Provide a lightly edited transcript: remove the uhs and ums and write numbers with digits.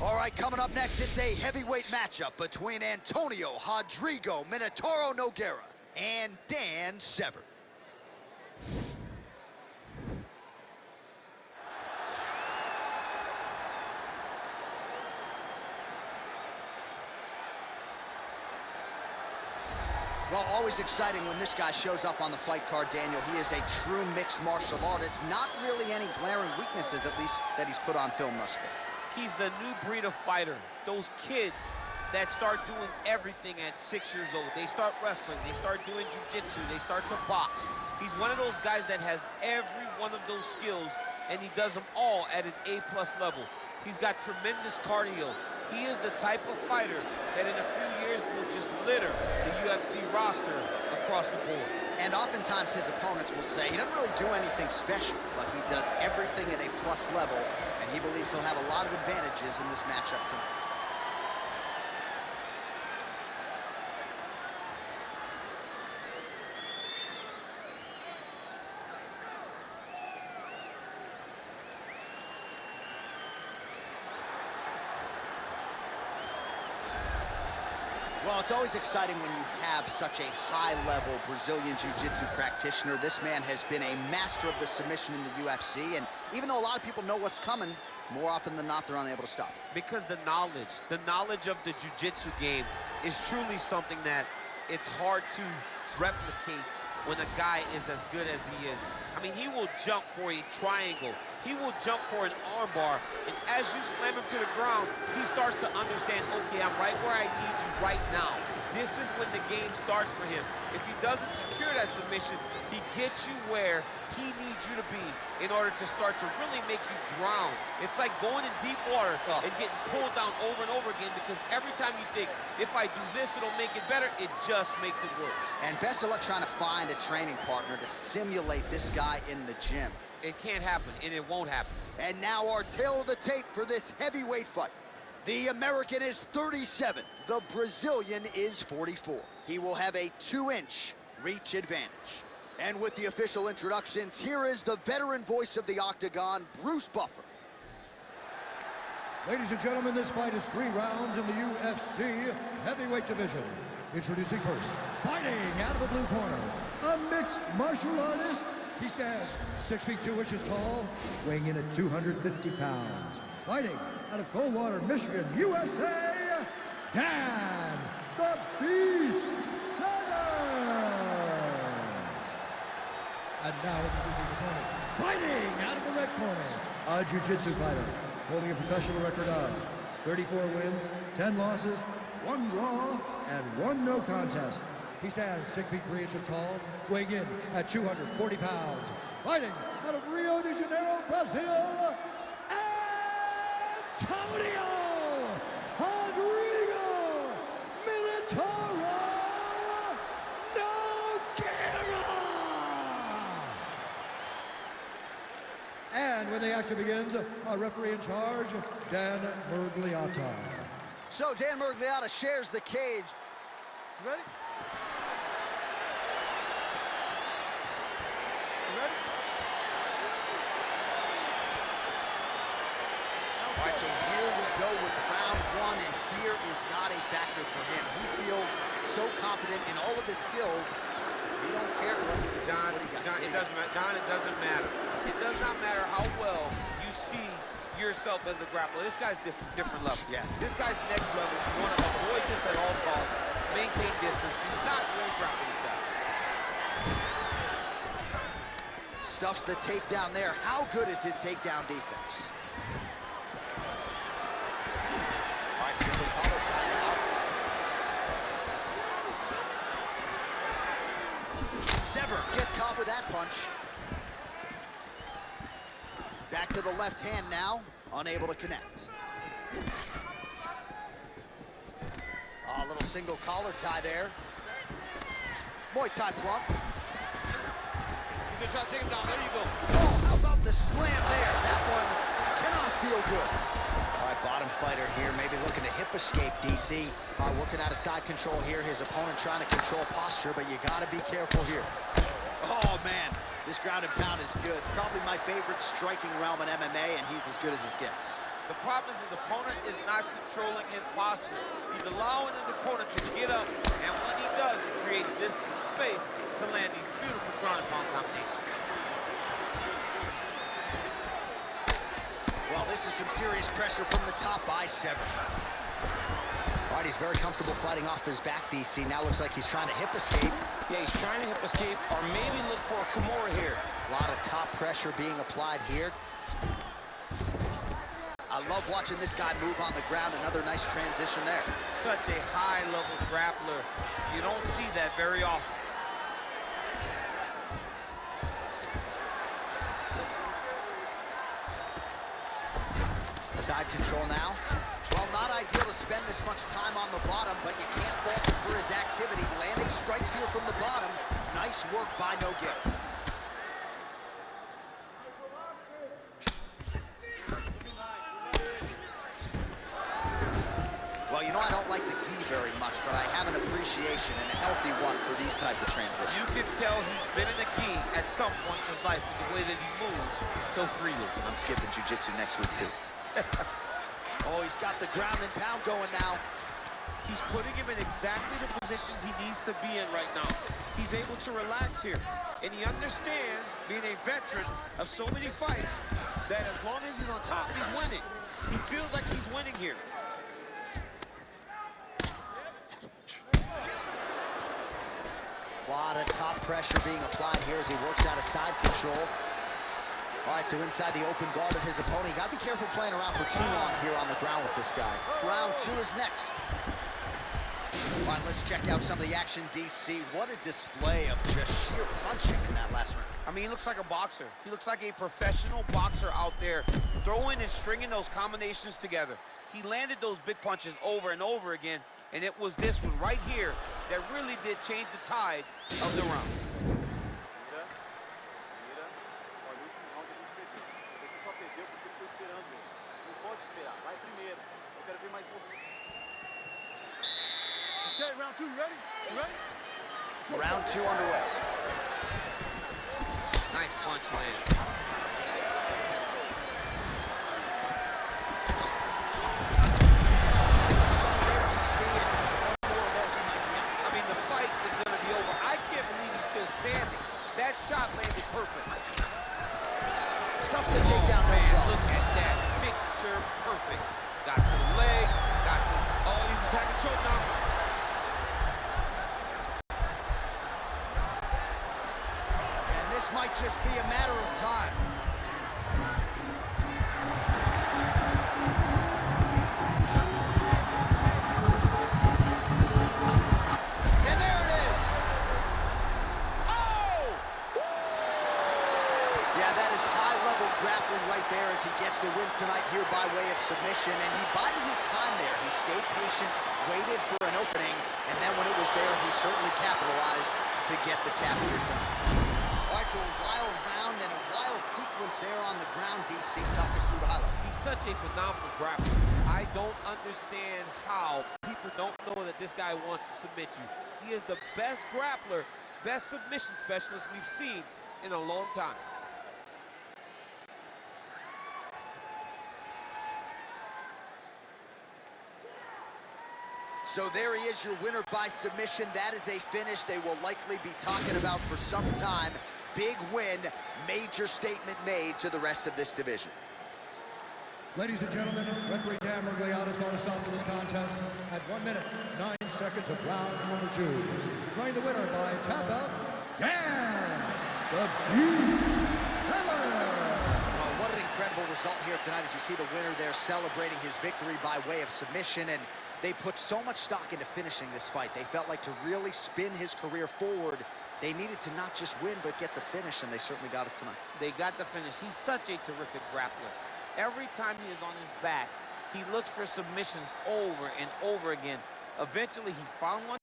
All right, coming up next, it's a heavyweight matchup between Antonio Rodrigo Minotauro Nogueira and Dan Severn. Well, always exciting when this guy shows up on the fight card, Daniel. He is a true mixed martial artist. Not really any glaring weaknesses, at least, that he's put on film thus far. He's the new breed of fighter. Those kids that start doing everything at 6 years old. They start wrestling, they start doing jiu-jitsu, they start to box. He's one of those guys that has every one of those skills, and he does them all at an A+ level. He's got tremendous cardio. He is the type of fighter that in a few years will just litter the UFC roster across the board. And oftentimes his opponents will say he doesn't really do anything special, but he does everything at a plus level, and he believes he'll have a lot of advantages in this matchup tonight. Well, it's always exciting when you have such a high-level Brazilian Jiu-Jitsu practitioner. This man has been a master of the submission in the UFC, and even though a lot of people know what's coming, more often than not, they're unable to stop it. Because the knowledge of the Jiu-Jitsu game is truly something that it's hard to replicate when a guy is as good as he is. I mean, he will jump for a triangle. He will jump for an armbar, and as you slam him to the ground, he starts to understand, okay, I'm right where I need you right now. This is when the game starts for him. If he doesn't secure that submission, he gets you where he needs you to be in order to start to really make you drown. It's like going in deep water and getting pulled down over and over again, because every time you think, if I do this, it'll make it better, it just makes it worse. And best of luck trying to find a training partner to simulate this guy in the gym. It can't happen, and it won't happen. And now our tail of the tape for this heavyweight fight. The American is 37. The Brazilian is 44. He will have a 2-inch reach advantage. And with the official introductions, here is the veteran voice of the Octagon, Bruce Buffer. Ladies and gentlemen, this fight is 3 rounds in the UFC heavyweight division. Introducing first, fighting out of the blue corner, a mixed martial artist. He stands 6 feet 2 inches tall, weighing in at 250 pounds. Fighting out of Coldwater, Michigan, USA, Dan the Beast Severn. And now introducing his opponent, fighting out of the red corner, a jiu-jitsu fighter, holding a professional record of 34 wins, 10 losses, 1 draw, and 1 no contest. He stands 6 feet 3 inches tall, weighing in at 240 pounds. Fighting out of Rio de Janeiro, Brazil, Antonio Rodrigo Minotauro Nogueira. And when the action begins, our referee in charge, Dan Murgliata. So Dan Murgliata shares the cage. Ready? All right, so here we go with round 1, and fear is not a factor for him. He feels so confident in all of his skills, he don't care what John, it doesn't matter. John, it doesn't matter. It does not matter how well you see yourself as a grappler. This guy's different level. Yeah. This guy's next level. You want to avoid this at all costs. Maintain distance. Do not really grapple this guy. Stuffs the takedown there. How good is his takedown defense? All right, single collar time out. Severn gets caught with that punch. Back to the left hand now, unable to connect. A little single collar tie there. Muay Thai plump. He's gonna try to take him down. There you go. Oh, how about the slam there? That one cannot feel good. All right, bottom fighter here, maybe looking to hip escape, DC. All right, working out of side control here. His opponent trying to control posture, but you gotta be careful here. Oh, man. This ground and pound is good. Probably my favorite striking realm in MMA, and he's as good as it gets. The problem is his opponent is not controlling his posture. He's allowing his opponent to get up, and when he does, he creates this space to land these beautiful ground and pound combinations. Well, this is some serious pressure from the top by Severn. All right, he's very comfortable fighting off his back, DC. Now looks like he's trying to hip escape. Yeah, he's trying to hip escape or maybe look for a Kimura here. A lot of top pressure being applied here. I love watching this guy move on the ground. Another nice transition there. Such a high-level grappler. You don't see that very often. Side control now. Well, not ideal to spend this much time on the bottom, but you can't fault him for his activity. Landing strikes here from the bottom. Nice work by Nogueira. Well, you know I don't like the gi very much, but I have an appreciation and a healthy one for these type of transitions. You can tell he's been in the gi at some point in his life with the way that he moves so freely. I'm skipping jiu-jitsu next week, too. Oh, he's got the ground and pound going now. He's putting him in exactly the positions he needs to be in right now. He's able to relax here. And he understands, being a veteran of so many fights, that as long as he's on top, he's winning. He feels like he's winning here. A lot of top pressure being applied here as he works out of side control. All right, so inside the open guard of his opponent. You got to be careful playing around for too long here on the ground with this guy. Round 2 is next. All right, let's check out some of the action, DC. What a display of just sheer punching in that last round. I mean, he looks like a boxer. He looks like a professional boxer out there, throwing and stringing those combinations together. He landed those big punches over and over again, and it was this one right here that really did change the tide of the round. Okay, round 2, you ready? You ready? Round 2 underway. Nice punch land. I mean, the fight is going to be over. I can't believe he's still standing. That shot landed perfect. Stuff the takedown, no problem. Look at that. Picture perfect. Got to the leg. Got to... Oh, he's attacking choke now. Might just be a matter of time. And there it is. Oh! Yeah, that is high-level grappling right there as he gets the win tonight here by way of submission. And he bided his time there. He stayed patient, waited for an opening, and then when it was there, he certainly capitalized to get the tap here tonight. All right, so a wild round and a wild sequence there on the ground, DC. Talk us through the highlight. He's such a phenomenal grappler. I don't understand how people don't know that this guy wants to submit you. He is the best grappler, best submission specialist we've seen in a long time. So there he is, your winner by submission. That is a finish they will likely be talking about for some time. Big win, major statement made to the rest of this division. Ladies and gentlemen, referee Dan Murgliano is going to stop this contest at 1 minute, 9 seconds of round number 2. Declaring the winner by tap out, Dan the Beast Severn. Well, what an incredible result here tonight as you see the winner there celebrating his victory by way of submission. And they put so much stock into finishing this fight. They felt like to really spin his career forward, they needed to not just win, but get the finish, and they certainly got it tonight. They got the finish. He's such a terrific grappler. Every time he is on his back, he looks for submissions over and over again. Eventually, he found one